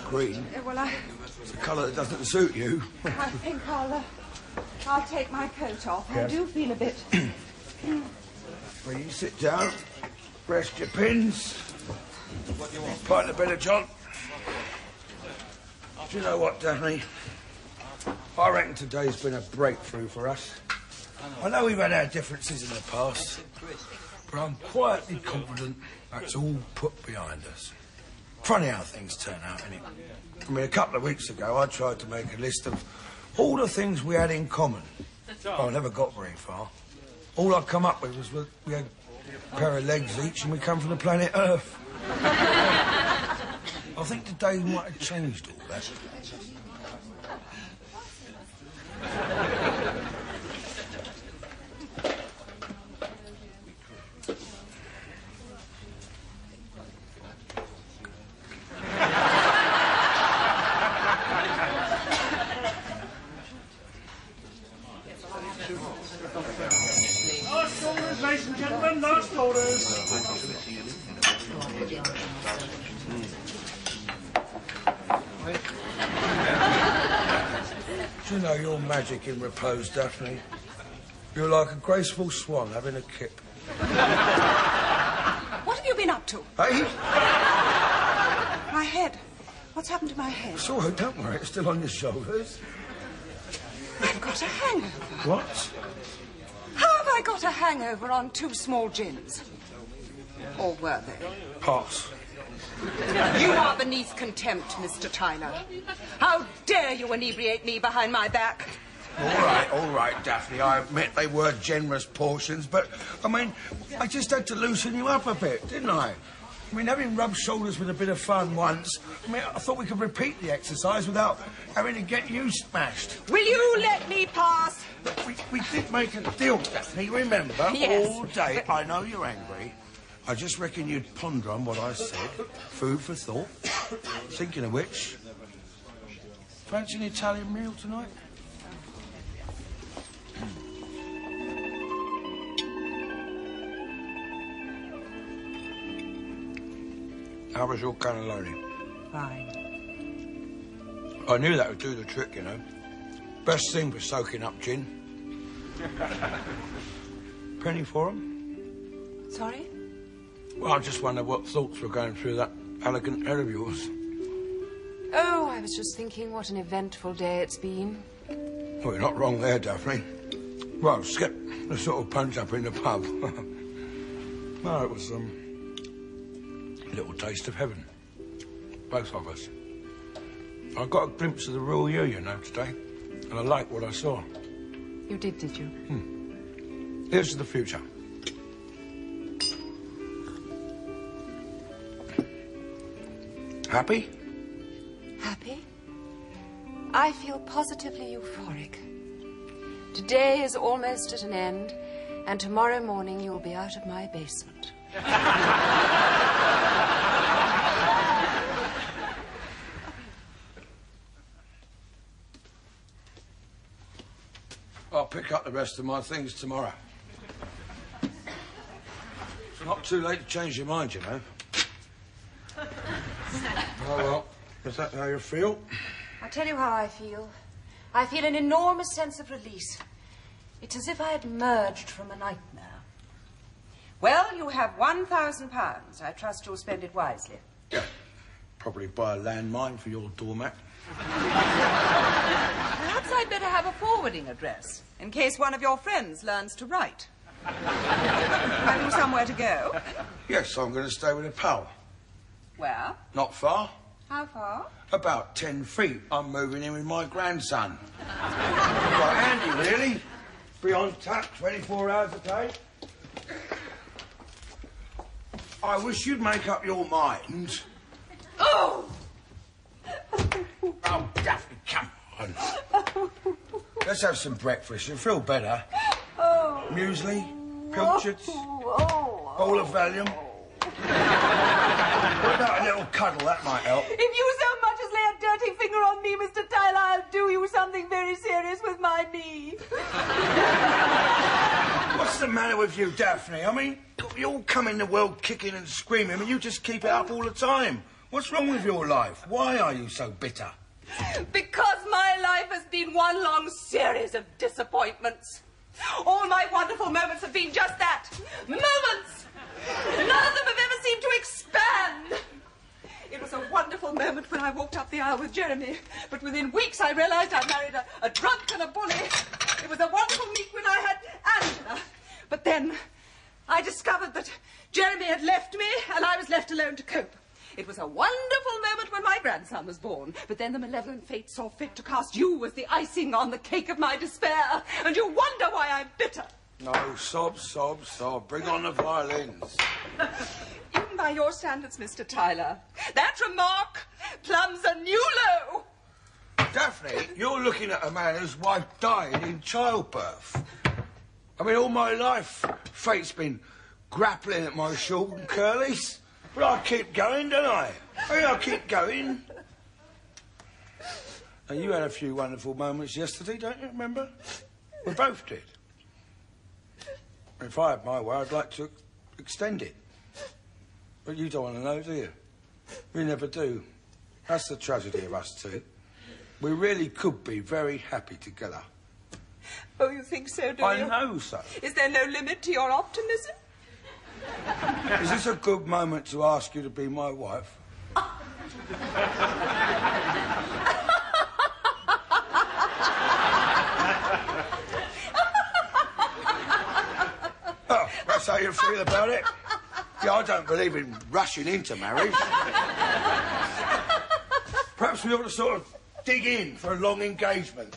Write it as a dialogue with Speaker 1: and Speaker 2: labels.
Speaker 1: green.
Speaker 2: Well,
Speaker 1: It's a colour that doesn't suit you.
Speaker 2: I think I'll take my coat off. Yeah. I do feel a bit...
Speaker 1: Well, you sit down, rest your pins, pint of better John. Do you know what, Daphne? I reckon today's been a breakthrough for us. I know we've had our differences in the past, but I'm quietly confident that's all put behind us. Funny how things turn out, isn't it? I mean, a couple of weeks ago, I tried to make a list of all the things we had in common. I never got very far. All I come up with was we had a pair of legs each and we come from the planet Earth. I think today might have changed all that.
Speaker 3: Last orders, ladies and gentlemen, last orders.
Speaker 1: Do you know your magic in repose, Daphne? You're like a graceful swan having a kip.
Speaker 2: What have you been up to?
Speaker 1: Hey?
Speaker 2: My head. What's happened to my head?
Speaker 1: It's all right, don't worry. It's still on your shoulders.
Speaker 2: I've got a hangover.
Speaker 1: What?
Speaker 2: How have I got a hangover on 2 small gins? Or were they?
Speaker 1: Pass.
Speaker 2: You are beneath contempt, Mr. Tyler. How dare you inebriate me behind my back?
Speaker 1: All right, Daphne. I admit they were generous portions, but, I mean, I just had to loosen you up a bit, didn't I? I mean, having rubbed shoulders with a bit of fun once, I mean, I thought we could repeat the exercise without having to get you smashed.
Speaker 2: Will you let me pass?
Speaker 1: We did make a deal, Daphne, remember?
Speaker 2: Yes.
Speaker 1: All day. I know you're angry. I just reckon you'd ponder on what I said. Food for thought. Thinking of which, fancy an Italian meal tonight? How was your cannelloni?
Speaker 2: Fine.
Speaker 1: I knew that would do the trick, you know. Best thing for soaking up gin. Penny for 'em?
Speaker 2: Sorry?
Speaker 1: Well, I just wonder what thoughts were going through that elegant head of yours.
Speaker 4: Oh, I was just thinking what an eventful day it's been.
Speaker 1: Well, you're not wrong there, Daphne. Well, skip the sort of punch-up in the pub. No, it was, a little taste of heaven. Both of us. I got a glimpse of the real you know, today. And I liked what I saw.
Speaker 4: You did you?
Speaker 1: Here's to the future. Happy?
Speaker 4: Happy? I feel positively euphoric. Today is almost at an end, and tomorrow morning you'll be out of my basement.
Speaker 1: I'll pick up the rest of my things tomorrow. It's not too late to change your mind, you know. Oh, well, is that how you feel?
Speaker 4: I'll tell you how I feel. I feel an enormous sense of release. It's as if I had merged from a nightmare.
Speaker 2: Well, you have £1,000. I trust you'll spend it wisely.
Speaker 1: Yeah. Probably buy a landmine for your doormat.
Speaker 2: Perhaps I'd better have a forwarding address, in case one of your friends learns to write. Have you somewhere to go?
Speaker 1: Yes, I'm going to stay with a pal.
Speaker 2: Where?
Speaker 1: Not far.
Speaker 2: How far?
Speaker 1: About 10 feet. I'm moving in with my grandson. Quite handy, really. Be on tap 24 hours a day. I wish you'd make up your mind.
Speaker 2: Oh!
Speaker 1: Oh, Daphne, come on. Let's have some breakfast. You'll feel better.
Speaker 2: Oh.
Speaker 1: Muesli, pilchards, bowl of Valium. What about a little cuddle? That might help.
Speaker 2: If you so much as lay a dirty finger on me, Mr. Tyler, I'll do you something very serious with my knee.
Speaker 1: What's the matter with you, Daphne? I mean, you all come in the world kicking and screaming, and you just keep it up all the time. What's wrong with your life? Why are you so bitter?
Speaker 2: Because my life has been one long series of disappointments. All my wonderful moments have been just that. Moments! None of them have ever seemed to expand. It was a wonderful moment when I walked up the aisle with Jeremy, but within weeks I realised I'd married a drunk and a bully. It was a wonderful week when I had Angela. But then I discovered that Jeremy had left me and I was left alone to cope. It was a wonderful moment when my grandson was born, but then the malevolent fate saw fit to cast you as the icing on the cake of my despair, and you wonder why I'm bitter.
Speaker 1: No, sob, sob, sob. Bring on the violins.
Speaker 2: Even by your standards, Mr. Tyler, that remark plumbs a new low.
Speaker 1: Daphne, you're looking at a man whose wife died in childbirth. I mean, all my life, fate's been grappling at my short and curlies. But I keep going, don't I? I keep going. And you had a few wonderful moments yesterday, don't you remember? We both did. If I had my way, I'd like to extend it. But you don't want to know, do you? We never do. That's the tragedy of us two. We really could be very happy together.
Speaker 2: Oh, you think so, do you?
Speaker 1: I know so.
Speaker 2: Is there no limit to your optimism?
Speaker 1: Is this a good moment to ask you to be my wife?
Speaker 2: Oh,
Speaker 1: that's how you feel about it? Yeah, I don't believe in rushing into marriage. Perhaps we ought to sort of dig in for a long engagement.